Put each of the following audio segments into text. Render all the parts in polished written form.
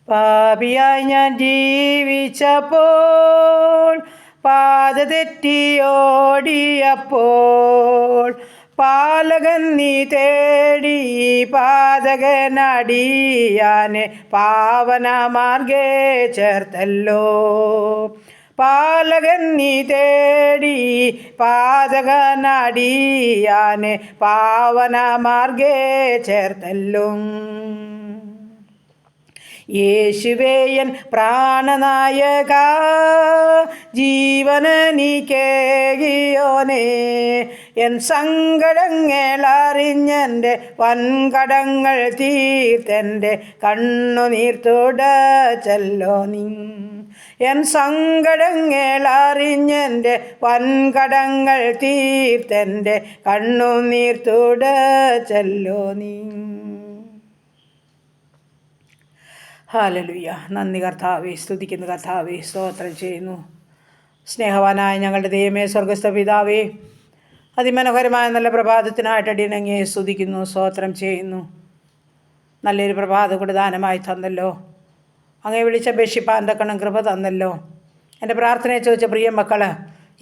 പാപിയായി ഞാൻ ജീവിച്ചപ്പോൾ, പാത തെറ്റിയോടിയപ്പോൾ, പാലകൻ നീ തേടി പാതകനടിയാനെ പാവന മാർഗേ ചേർത്തല്ലോ. പാലകൻ നീ തേടി പാതകനടിയാനെ പാവന മാർഗേ ചേർത്തല്ലോ. യേശുവേയൻ പ്രാണനായക, ജീവനെനിക്കേകിയോനേ, എൻ സങ്കടങ്ങളറിഞ്ഞെൻ്റെ വൻകടങ്ങൾ തീർത്തെൻ്റെ കണ്ണുനീർ തുടച്ചല്ലോ നീ. എൻ സങ്കടങ്ങളറിഞ്ഞെൻ്റെ വൻകടങ്ങൾ തീർത്തെൻ്റെ കണ്ണുനീർ തുടച്ചല്ലോ നീ. ഹല്ലേലൂയ. നന്ദി കർത്താവേ, സ്തുതിക്കുന്നു കർത്താവേ, സ്തോത്രം ചെയ്യുന്നു. സ്നേഹവാനായ ഞങ്ങളുടെ ദൈവമേ, സ്വർഗസ്ഥ പിതാവേ, അതിമനോഹരമായ നല്ല പ്രഭാതത്തിനായിട്ട് അടിയണങ്ങി സ്തുതിക്കുന്നു, സ്തോത്രം ചെയ്യുന്നു. നല്ലൊരു പ്രഭാതം കൂടി ദാനമായി തന്നല്ലോ. അങ്ങേ വിളിച്ചപേക്ഷിപ്പാൻ തക്കണം കൃപ തന്നല്ലോ. എൻ്റെ പ്രാർത്ഥനയെ ചോദിച്ച പ്രിയ മക്കൾ,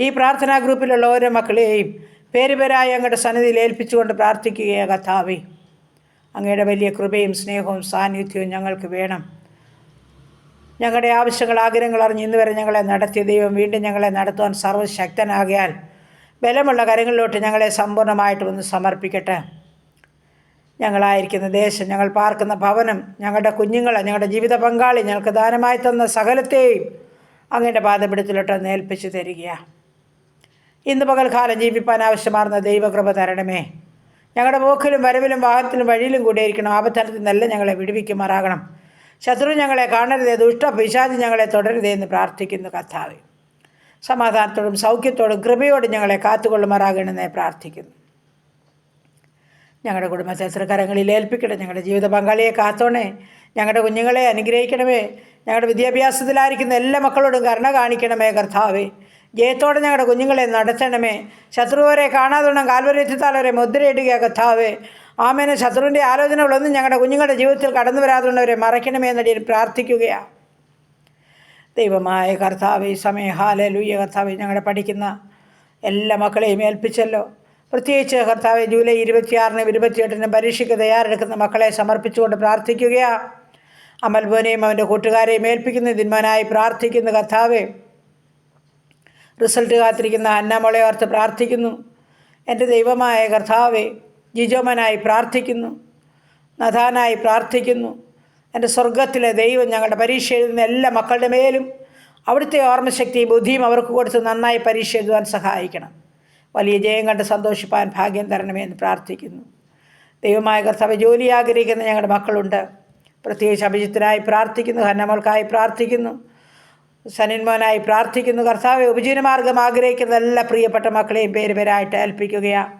ഈ പ്രാർത്ഥനാ ഗ്രൂപ്പിലുള്ള ഓരോ മക്കളെയും പേരുപേരായി അങ്ങയുടെ സന്നിധിയിൽ ഏൽപ്പിച്ചുകൊണ്ട് പ്രാർത്ഥിക്കുകയാണ് കർത്താവേ. അങ്ങയുടെ വലിയ കൃപയും സ്നേഹവും സാന്നിധ്യവും ഞങ്ങൾക്ക് വേണം. ഞങ്ങളുടെ ആവശ്യങ്ങൾ, ആഗ്രഹങ്ങൾ അറിഞ്ഞ് ഇന്ന് വരെ ഞങ്ങളെ നടത്തിയ ദൈവം വീണ്ടും ഞങ്ങളെ നടത്തുവാൻ സർവ്വശക്തനാകിയാൽ ബലമുള്ള കരങ്ങളിലോട്ട് ഞങ്ങളെ സമ്പൂർണ്ണമായിട്ട് ഒന്ന് സമർപ്പിക്കട്ടെ. ഞങ്ങളായിരിക്കുന്ന ദേശം, ഞങ്ങൾ പാർക്കുന്ന ഭവനം, ഞങ്ങളുടെ കുഞ്ഞുങ്ങളെ, ഞങ്ങളുടെ ജീവിത പങ്കാളി, ഞങ്ങൾക്ക് ദാനമായി തന്ന സകലത്തെയും അങ്ങയുടെ പാദപിടുത്തിലോട്ട് ഒന്ന് ഏൽപ്പിച്ചു തരികയാണ്. ഇന്ന് പകൽക്കാലം ജീവിപ്പാൻ ആവശ്യമാർന്ന ദൈവകൃപ തരണമേ. ഞങ്ങളുടെ പോക്കിലും വരവിലും വാഹനത്തിലും വഴിയിലും കൂടിയിരിക്കണം. ആപത്തനത്തിൽ നിന്നല്ല ഞങ്ങളെ വിടുവിക്കുമാറാകണം. ശത്രു ഞങ്ങളെ കാണരുതേ, ദുഷ്ട പിശാചി ഞങ്ങളെ തുടരുതേ എന്ന് പ്രാർത്ഥിക്കുന്നു കർത്താവേ. സമാധാനത്തോടും സൗഖ്യത്തോടും കൃപയോടും ഞങ്ങളെ കാത്തുകൊള്ളുമാറാകണമെന്ന് പ്രാർത്ഥിക്കുന്നു. ഞങ്ങളുടെ കുടുംബത്തെ തൃക്കരങ്ങളിൽ ഏൽപ്പിക്കണേ. ഞങ്ങളുടെ ജീവിത പങ്കാളിയെ കാത്തോണേ. ഞങ്ങളുടെ കുഞ്ഞുങ്ങളെ അനുഗ്രഹിക്കണമേ. ഞങ്ങളുടെ വിദ്യാഭ്യാസത്തിലായിരിക്കുന്ന എല്ലാ മക്കളോടും കരുണ കാണിക്കണമേ കർത്താവേ. ജയത്തോടെ ഞങ്ങളുടെ കുഞ്ഞുങ്ങളെ നടത്തണമേ. ശത്രുവരെ കാണാതോണം കാൽവര്യത്താലവരെ മുദ്രയിടുക കർത്താവേ. ആമേനെ. ശത്രുവിൻ്റെ ആലോചനകളൊന്നും ഞങ്ങളുടെ കുഞ്ഞുങ്ങളുടെ ജീവിതത്തിൽ കടന്നു വരാതുകൊണ്ടവരെ മറയ്ക്കണമേ എന്നടി പ്രാർത്ഥിക്കുകയാണ്. ദൈവമായ കർത്താവേ, സമയം ഹല്ലേലൂയ കർത്താവേ, ഞങ്ങളുടെ പഠിക്കുന്ന എല്ലാ മക്കളെയും ഏൽപ്പിച്ചല്ലോ. പ്രത്യേകിച്ച് കർത്താവെ, ജൂലൈ 26-നും 28-നും പരീക്ഷയ്ക്ക് തയ്യാറെടുക്കുന്ന മക്കളെ സമർപ്പിച്ചുകൊണ്ട് പ്രാർത്ഥിക്കുകയാണ്. അമൽബോനെയും അവൻ്റെ കൂട്ടുകാരെയും ഏൽപ്പിക്കുന്ന ദിന്മനായി പ്രാർത്ഥിക്കുന്നു കർത്താവെ. റിസൾട്ട് കാത്തിരിക്കുന്ന അന്നമോളെ ഓർത്ത് പ്രാർത്ഥിക്കുന്നു. എൻ്റെ ദൈവമായ കർത്താവെ, ജിജോമനായി പ്രാർത്ഥിക്കുന്നു, നഥാനായി പ്രാർത്ഥിക്കുന്നു. എൻ്റെ സ്വർഗത്തിലെ ദൈവം ഞങ്ങളുടെ പരീക്ഷ എഴുതുന്ന എല്ലാ മക്കളുടെ മേലും അവിടുത്തെ ഓർമ്മശക്തിയും ബുദ്ധിയും അവർക്ക് കൊടുത്ത് നന്നായി പരീക്ഷ എഴുതുവാൻ സഹായിക്കണം. വലിയ ജയം കണ്ട് സന്തോഷിപ്പാൻ ഭാഗ്യം തരണമേ എന്ന് പ്രാർത്ഥിക്കുന്നു. ദൈവമായ കർത്താവ്, ജോലി ആഗ്രഹിക്കുന്ന ഞങ്ങളുടെ മക്കളുണ്ട്. പ്രത്യേകിച്ച് അഭിജിത്തിനായി പ്രാർത്ഥിക്കുന്നു, ഹന്നമോൾക്കായി പ്രാർത്ഥിക്കുന്നു, സനിന്മോനായി പ്രാർത്ഥിക്കുന്നു. കർത്താവ്, ഉപജീവനമാർഗം ആഗ്രഹിക്കുന്ന എല്ലാ പ്രിയപ്പെട്ട മക്കളെയും പേരായിട്ട് ഏൽപ്പിക്കുകയാണ്.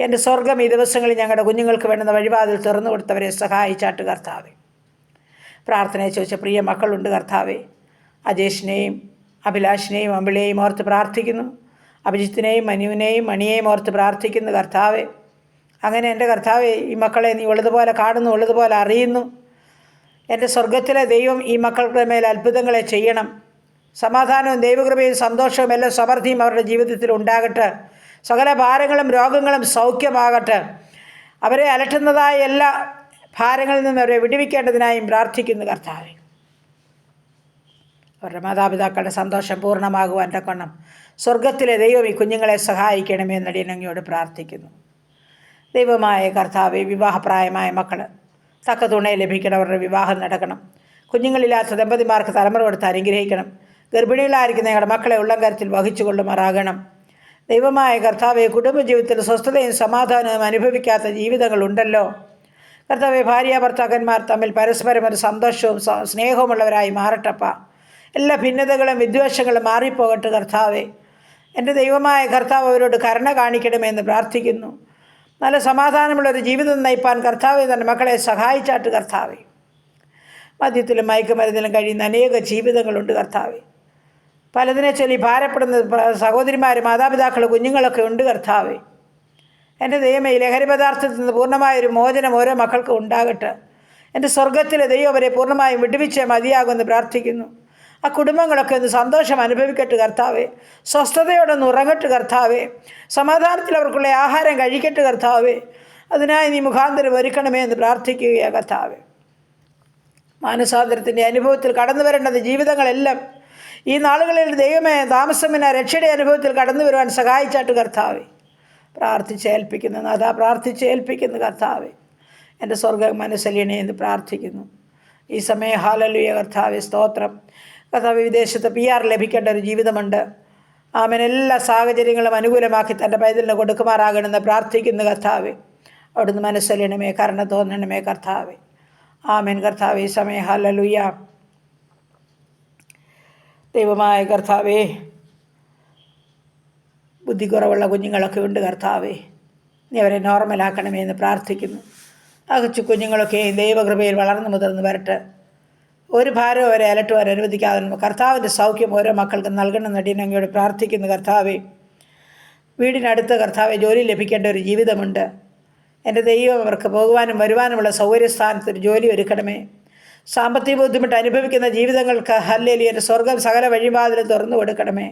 എൻ്റെ സ്വർഗം ഈ ദിവസങ്ങളിൽ ഞങ്ങളുടെ കുഞ്ഞുങ്ങൾക്ക് വേണ്ടുന്ന വഴിവാതിൽ തുറന്നു കൊടുത്തവരെ സഹായിച്ചാട്ട് കർത്താവെ. പ്രാർത്ഥനയെ ചോദിച്ച പ്രിയ മക്കളുണ്ട് കർത്താവെ. അജേഷിനെയും അഭിലാഷിനെയും അമ്പിളയെയും ഓർത്ത് പ്രാർത്ഥിക്കുന്നു. അഭിജിത്തിനെയും മനുവിനെയും മണിയെയും ഓർത്ത് പ്രാർത്ഥിക്കുന്നു കർത്താവെ. അങ്ങനെ എൻ്റെ കർത്താവെ, ഈ മക്കളെ നീ ഉള്ളതുപോലെ കാണുന്നു, ഉള്ളതുപോലെ അറിയുന്നു. എൻ്റെ സ്വർഗത്തിലെ ദൈവം ഈ മക്കളുടെ മേൽ അത്ഭുതങ്ങളെ ചെയ്യണം. സമാധാനവും ദൈവകൃപയും സന്തോഷവും എല്ലാം സമൃദ്ധിയും അവരുടെ ജീവിതത്തിൽ ഉണ്ടാകട്ടെ. സകല ഭാരങ്ങളും രോഗങ്ങളും സൗഖ്യമാകട്ടെ. അവരെ അലട്ടുന്നതായ എല്ലാ ഭാരങ്ങളിൽ നിന്ന് അവരെ വിടുവിക്കേണ്ടതിനായും പ്രാർത്ഥിക്കുന്നു കർത്താവെ. അവരുടെ മാതാപിതാക്കളുടെ സന്തോഷം പൂർണ്ണമാകുവാൻ തക്കവണ്ണം സ്വർഗത്തിലെ ദൈവം ഈ കുഞ്ഞുങ്ങളെ സഹായിക്കണമേ എന്നടിയനങ്ങയോട് പ്രാർത്ഥിക്കുന്നു. ദൈവമായ കർത്താവെ, വിവാഹപ്രായമായ മക്കൾ തക്ക തുണയെ ലഭിക്കണവരുടെ വിവാഹം നടക്കണം. കുഞ്ഞുങ്ങളില്ലാത്ത ദമ്പതിമാർക്ക് തലമുറ കൊടുത്ത് അനുഗ്രഹിക്കണം. ഗർഭിണികളായിരിക്കുന്ന ഞങ്ങളുടെ മക്കളെ ഉള്ളം കരുത്തിൽ വഹിച്ചു കൊള്ളുമാറാകണം. ദൈവമായ കർത്താവെ, കുടുംബജീവിതത്തിൽ സ്വസ്ഥതയും സമാധാനവും അനുഭവിക്കാത്ത ജീവിതങ്ങളുണ്ടല്ലോ കർത്താവെ. ഭാര്യ ഭർത്താക്കന്മാർ തമ്മിൽ പരസ്പരം ഒരു സന്തോഷവും സ്നേഹവുമുള്ളവരായി മാറട്ടപ്പ. എല്ലാ ഭിന്നതകളും വിദ്വേഷങ്ങളും മാറിപ്പോകട്ടെ കർത്താവെ. എൻ്റെ ദൈവമായ കർത്താവ് അവരോട് കരുണ കാണിക്കണമെന്ന് പ്രാർത്ഥിക്കുന്നു. നല്ല സമാധാനമുള്ളൊരു ജീവിതം നയിപ്പാൻ കർത്താവെ തൻ്റെ മക്കളെ സഹായിച്ചാട്ട് കർത്താവെ. മദ്യത്തിലും മയക്കുമരുന്നിലും കഴിയുന്ന അനേക ജീവിതങ്ങളുണ്ട് കർത്താവെ. പലതിനെ ചൊല്ലി ഭാരപ്പെടുന്ന സഹോദരിമാർ, മാതാപിതാക്കൾ, കുഞ്ഞുങ്ങളൊക്കെ ഉണ്ട് കർത്താവെ. എൻ്റെ ദൈവമേ, ലഹരി പദാർത്ഥത്തിൽ നിന്ന് പൂർണ്ണമായൊരു മോചനം ഓരോ മക്കൾക്കും ഉണ്ടാകട്ടെ. എൻ്റെ സ്വർഗത്തിലെ ദൈവം അവരെ പൂർണ്ണമായും വിടുവിച്ചേ മതിയാകുമെന്ന് പ്രാർത്ഥിക്കുന്നു. ആ കുടുംബങ്ങളൊക്കെ ഒന്ന് സന്തോഷം അനുഭവിക്കട്ടെ കർത്താവേ. സ്വസ്ഥതയോടൊന്ന് ഉറങ്ങട്ടെ കർത്താവേ. സമാധാനത്തിൽ അവർക്കുള്ള ആഹാരം കഴിക്കട്ടെ കർത്താവേ. അതിനായി നീ മുഖാന്തരം ഒരുക്കണമേ എന്ന് പ്രാർത്ഥിക്കുകയാണ് കർത്താവേ. മാനസാന്തരത്തിൻ്റെ അനുഭവത്തിൽ കടന്നു വരേണ്ടത് ജീവിതങ്ങളെല്ലാം ഈ നാളുകളിൽ ദൈവമേ താമസമിന രക്ഷയുടെ അനുഭവത്തിൽ കടന്നു വരുവാൻ സഹായിച്ചാട്ട് കർത്താവേ. പ്രാർത്ഥിച്ചേൽപ്പിക്കുന്നു നാഥാ, പ്രാർത്ഥിച്ചേൽപ്പിക്കുന്നു കർത്താവേ. എൻ്റെ സ്വർഗ്ഗം മനസ്സലിയണേ എന്ന് പ്രാർത്ഥിക്കുന്നു ഈ സമയം. ഹല്ലേലൂയ കർത്താവേ, സ്തോത്രം. കർത്താവ് വിദേശത്ത് PR ലഭിക്കേണ്ട ഒരു ജീവിതമുണ്ട്. ആമേൻ. എല്ലാ സാഹചര്യങ്ങളും അനുകൂലമാക്കി തൻ്റെ പൈതലിന് കൊടുക്കുമാറാകണമെന്ന് പ്രാർത്ഥിക്കുന്നു കർത്താവേ. അവിടുന്ന് മനസ്സലിയണമേ, കരുണ തോന്നണമേ കർത്താവേ. ആമേൻ കർത്താവേ. ഈ സമയം ഹല്ലേലൂയ. ദൈവമായ കർത്താവേ, ബുദ്ധി കുറവുള്ള കുഞ്ഞുങ്ങളൊക്കെ ഉണ്ട് കർത്താവേ. നീ അവരെ നോർമലാക്കണമേ എന്ന് പ്രാർത്ഥിക്കുന്നു. ആ കൊച്ചു കുഞ്ഞുങ്ങളൊക്കെ ദൈവകൃപയിൽ വളർന്നു മുതിർന്ന് വരട്ടെ. ഒരു ഭാരവും അവരെ അലട്ടുവാൻ അനുവദിക്കാതെ കർത്താവിൻ്റെ സൗഖ്യം ഓരോ മക്കൾക്കും നൽകണം നടിയനങ്ങയോട് പ്രാർത്ഥിക്കുന്നു കർത്താവേ. വീടിനടുത്ത് കർത്താവെ ജോലി ലഭിക്കേണ്ട ഒരു ജീവിതമുണ്ട്. എൻ്റെ ദൈവം അവർക്ക് പോകുവാനും വരുവാനുമുള്ള സൗകര്യസ്ഥാനത്ത് ഒരു ജോലി ഒരുക്കണമേ. സാമ്പത്തിക ബുദ്ധിമുട്ട് അനുഭവിക്കുന്ന ജീവിതങ്ങൾക്ക് ഹല്ലേലൂയ എൻ്റെ സ്വർഗ്ഗം സകല വഴിവാതിലും തുറന്നു കൊടുക്കണമേ.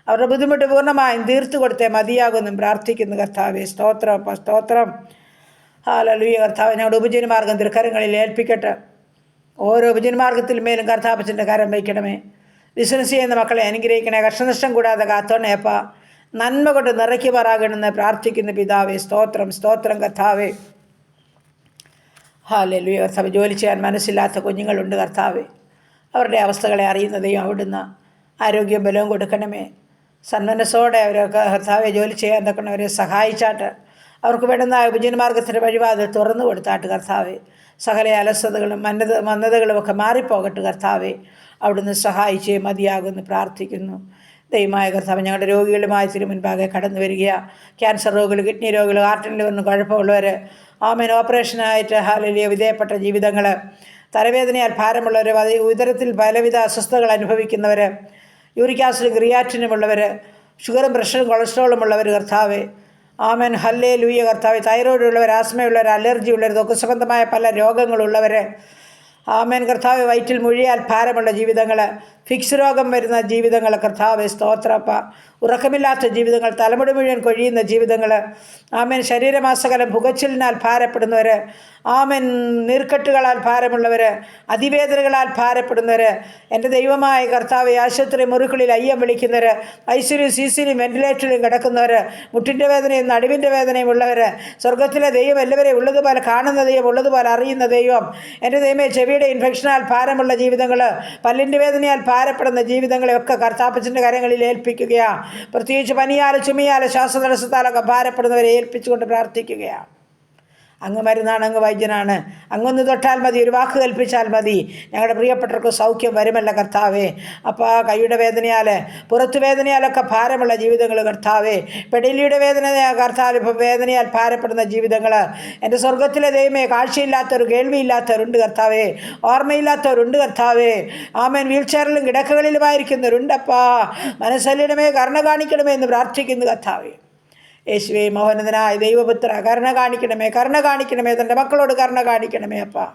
അവരുടെ ബുദ്ധിമുട്ട് പൂർണ്ണമായും തീർത്തു കൊടുത്തേ മതിയാകുമെന്നും പ്രാർത്ഥിക്കുന്നു കർത്താവേ. സ്തോത്രം, സ്തോത്രം. ഹല്ലേലൂയ കർത്താവേ. ഞങ്ങളുടെ ഉപജീവനമാർഗ്ഗം തൃക്കരങ്ങളിൽ ഏൽപ്പിക്കട്ടെ. ഓരോ ഉപജീവനമാർഗ്ഗത്തിൽ മേലും കർത്താപ്പച്ചൻ്റെ കരം വയ്ക്കണമേ. ബിസിനസ് ചെയ്യുന്ന മക്കളെ അനുഗ്രഹിക്കണേ. കർഷനഷ്ടം കൂടാതെ കാത്തോണേപ്പ. നന്മ കൊണ്ട് നിറയ്ക്കുമാറാകണമെന്ന് പ്രാർത്ഥിക്കുന്ന പിതാവേ. സ്തോത്രം, സ്തോത്രം കർത്താവേ. ഹല്ലേലൂയ കർത്താവേ. ജോലി ചെയ്യാൻ മനസ്സില്ലാത്ത കുഞ്ഞുങ്ങളുണ്ട് കർത്താവേ. അവരുടെ അവസ്ഥകളെ അറിയുന്നതെയും അവിടുന്ന് ആരോഗ്യവും ബലവും കൊടുക്കണമേ. സന്മനസ്സോടെ അവരൊക്കെ കർത്താവെ ജോലി ചെയ്യാൻ തക്കണവരെ സഹായിച്ചാട്ട് അവർക്ക് വേണ്ടുന്ന ഉപജീവനമാർഗ്ഗത്തിൻ്റെ വഴിവാതിൽ തുറന്നു കൊടുത്താട്ട് കർത്താവെ. സകല അലസതകളും മന്ദതകളും ഒക്കെ മാറിപ്പോകട്ടെ കർത്താവെ. അവിടുന്ന് സഹായിച്ചേ മതിയാകുമെന്ന് പ്രാർത്ഥിക്കുന്നു. ദൈവമായ കർത്താവ്, ഞങ്ങളുടെ രോഗികളുമായി തിരുമുൻപാകെ കടന്നു വരിക. ക്യാൻസർ രോഗികൾ, കിഡ്നി രോഗികൾ, ഹാർട്ടിൽ വന്ന് കുഴപ്പമുള്ളവർ, ആമേൻ, ഓപ്പറേഷനായിട്ട് ഹല്ലേലൂയ വിധേയപ്പെട്ട ജീവിതങ്ങൾ, തലവേദനയാൽ ഭാരമുള്ളവർ, ഉദരത്തിൽ പലവിധ അസ്വസ്ഥതകൾ അനുഭവിക്കുന്നവർ, യൂറിക് ആസിഡും ക്രിയാറ്റിനുമുള്ളവർ, ഷുഗറും പ്രഷറും കൊളസ്ട്രോളും ഉള്ളവർ കർത്താവെ. ആമേൻ ഹല്ലേലൂയ കർത്താവെ. തൈറോയ്ഡ് ഉള്ളവർ, ആസ്മയുള്ളവർ, അലർജി ഉള്ളവർ, ത്വക്ക് സംബന്ധമായ പല രോഗങ്ങളുള്ളവർ, ആമേൻ കർത്താവെ. വയറ്റിൽ മുഴിയാൽ ഭാരമുള്ള ജീവിതങ്ങൾ, ഫിക്സ് രോഗം വരുന്ന ജീവിതങ്ങൾ കർത്താവെ. സ്തോത്രപ്പ. ഉറക്കമില്ലാത്ത ജീവിതങ്ങൾ, തലമുടി മുഴുവൻ കൊഴിയുന്ന ജീവിതങ്ങൾ, ആമേൻ. ശരീരമാസകലം പുകച്ചിലിനാൽ ഭാരപ്പെടുന്നവർ, ആമേൻ. നീർക്കെട്ടുകളാൽ ഭാരമുള്ളവർ, അതിവേദനകളാൽ ഭാരപ്പെടുന്നവർ, എൻ്റെ ദൈവമായ കർത്താവെ. ആശുപത്രി മുറികളിൽ അയ്യം വിളിക്കുന്നവർ, ICU CCU വെന്റിലേറ്ററിലും കിടക്കുന്നവർ, മുട്ടിൻ്റെ വേദനയും നടുവിൻ്റെ വേദനയും ഉള്ളവർ, സ്വർഗത്തിലെ ദൈവം എല്ലാവരെയും ഉള്ളതുപോലെ കാണുന്ന ദൈവം, ഉള്ളതുപോലെ അറിയുന്ന ദൈവം, എൻ്റെ ദൈവമേ. ചെവിയുടെ ഇൻഫെക്ഷനാൽ ഭാരമുള്ള ജീവിതങ്ങൾ, പല്ലിൻ്റെ വേദനയാൽ ഭാരപ്പെടുന്ന ജീവിതങ്ങളെയൊക്കെ കർത്താപ്പച്ചൻ്റെ കരങ്ങളിൽ ഏൽപ്പിക്കുകയാണ്. പ്രത്യേകിച്ച് പനിയാൽ, ചുമയാൽ, ശ്വാസതടസ്സത്താലൊക്കെ ഭാരപ്പെടുന്നവരെ ഏൽപ്പിച്ചുകൊണ്ട് പ്രാർത്ഥിക്കുകയാണ്. അങ്ങ് മരുന്നാണ്, അങ്ങ് വൈദ്യനാണ്. അങ്ങൊന്ന് തൊട്ടാൽ മതി, ഒരു വാക്ക് കൽപ്പിച്ചാൽ മതി, ഞങ്ങളുടെ പ്രിയപ്പെട്ടവർക്ക് സൗഖ്യം വരുമല്ല കർത്താവേ. അപ്പോൾ ആ കൈയുടെ വേദനയാൽ, പുറത്തു വേദനയാലൊക്കെ ഭാരമുള്ള ജീവിതങ്ങൾ കർത്താവേ. പെടലിയുടെ വേദനയാൽ ഭാരപ്പെടുന്ന ജീവിതങ്ങൾ, എൻ്റെ സ്വർഗത്തിലെ ദൈവമേ. കാഴ്ചയില്ലാത്തവർ, കേൾവിയില്ലാത്തവരുണ്ട് കർത്താവേ. ഓർമ്മയില്ലാത്തവരുണ്ട് കർത്താവേ. ആമേൻ. വീൽചെയറിലും കിടക്കകളിലുമായിരിക്കുന്നവരുണ്ടപ്പാ. മനസ്സലിയണമേ, കരുണ കാണിക്കണമേ എന്ന് പ്രാർത്ഥിക്കുന്നു കർത്താവേ. യേശുവേ, മോഹനനായ ദൈവപുത്ര, കരുണ കാണിക്കണമേ, കരുണ കാണിക്കണമേ. തൻ്റെ മക്കളോട് കരുണ കാണിക്കണമേ അപ്പാ.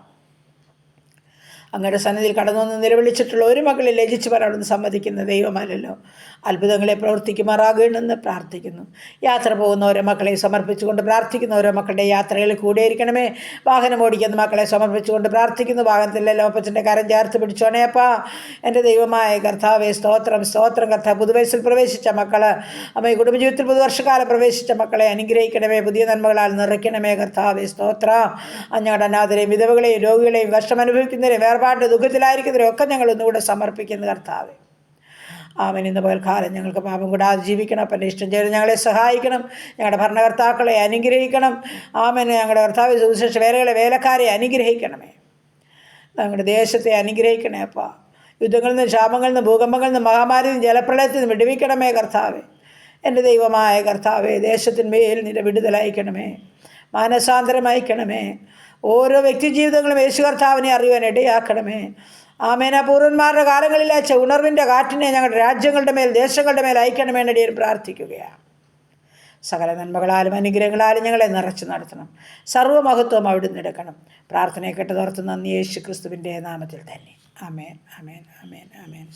അങ്ങയുടെ സന്നിധിയിൽ കടന്നു വന്ന് നിലവിളിച്ചിട്ടുള്ള ഒരു മകളെ ലജിച്ച് പറയാനൊന്നും സമ്മതിക്കുന്ന ദൈവമല്ലല്ലോ. അത്ഭുതങ്ങളെ പ്രവർത്തിക്കുമാറാകണമെന്ന് പ്രാർത്ഥിക്കുന്നു. യാത്ര പോകുന്ന ഓരോ മക്കളെ സമർപ്പിച്ചുകൊണ്ട് പ്രാർത്ഥിക്കുന്ന ഓരോ മക്കളുടെ യാത്രകളിൽ കൂടെയിരിക്കണമേ. വാഹനം ഓടിക്കുന്ന മക്കളെ സമർപ്പിച്ചുകൊണ്ട് പ്രാർത്ഥിക്കുന്നു. വാഹനത്തിലെല്ലാം അപ്പച്ചൻ്റെ കരം ചേർത്ത് പിടിച്ചോണേപ്പാ. എൻ്റെ ദൈവമായ കർത്താവേ. സ്തോത്രം, സ്തോത്രം കർത്താവ്. പുതുവയസ്സിൽ പ്രവേശിച്ച മക്കൾ, അമ്മ കുടുംബജീവിതത്തിൽ പുതുവർഷക്കാലം പ്രവേശിച്ച മക്കളെ അനുഗ്രഹിക്കണമേ. പുതിയ നന്മകളാൽ നിറയ്ക്കണമേ കർത്താവേ. സ്തോത്ര. ഞങ്ങളുടെ അനാഥരെയും വിധവകളെയും രോഗികളെയും കഷ്ടമനുഭവിക്കുന്നവരെയും വേർപാടിൻ്റെ ദുഃഖത്തിലായിരിക്കുന്നവരെയും ഒക്കെ ഞങ്ങൾ ഒന്നുകൂടെ സമർപ്പിക്കുന്നു കർത്താവേ. ആമേൻ. ഇന്ന് പകൽക്കാലം ഞങ്ങൾക്ക് പാപം കൂടാതെ ജീവിക്കണം. അപ്പം ഇഷ്ടം ചെയ്ത് ഞങ്ങളെ സഹായിക്കണം. ഞങ്ങളുടെ ഭരണകർത്താക്കളെ അനുഗ്രഹിക്കണം. ആമേൻ. ഞങ്ങളുടെ കർത്താവ് സുവിശേഷ വേലക്കാരെ അനുഗ്രഹിക്കണമേ. ഞങ്ങളുടെ ദേശത്തെ അനുഗ്രഹിക്കണേ അപ്പാ. യുദ്ധങ്ങളിൽ നിന്ന്, ക്ഷാമങ്ങളിൽ നിന്ന്, ഭൂകമ്പങ്ങളിൽ നിന്ന്, മഹാമാരിയിൽ നിന്ന്, ജലപ്രളയത്തിൽ നിന്ന് വിടുവിക്കണമേ കർത്താവേ. എൻ്റെ ദൈവമായ കർത്താവേ, ദേശത്തിന്മേൽ നിന്റെ വിടുതലയക്കണമേ, മാനസാന്തരം അയക്കണമേ. ഓരോ വ്യക്തി ജീവിതങ്ങളും യേശു കർത്താവിനെ അറിയുവാൻ ഇടയാക്കണമേ. ആമേൻ. പൂർവന്മാരുടെ കാലങ്ങളിൽ അയച്ച ഉണർവിൻ്റെ കാറ്റിനെ ഞങ്ങളുടെ രാജ്യങ്ങളുടെ മേൽ, ദേശങ്ങളുടെ മേൽ അയക്കണമേ എന്നടിയൻ പ്രാർത്ഥിക്കുകയാണ്. സകല നന്മകളാലും അനുഗ്രഹങ്ങളാലും ഞങ്ങളെ നിറച്ച് നടത്തണം. സർവ്വമഹത്വം അവിടുന്ന് എടുക്കണം. പ്രാർത്ഥനയെ കേട്ടതോർത്ത് നന്ദി, യേശു ക്രിസ്തുവിൻ്റെ നാമത്തിൽ തന്നെ. ആമേൻ, ആമേൻ, ആമേൻ, ആമേൻ.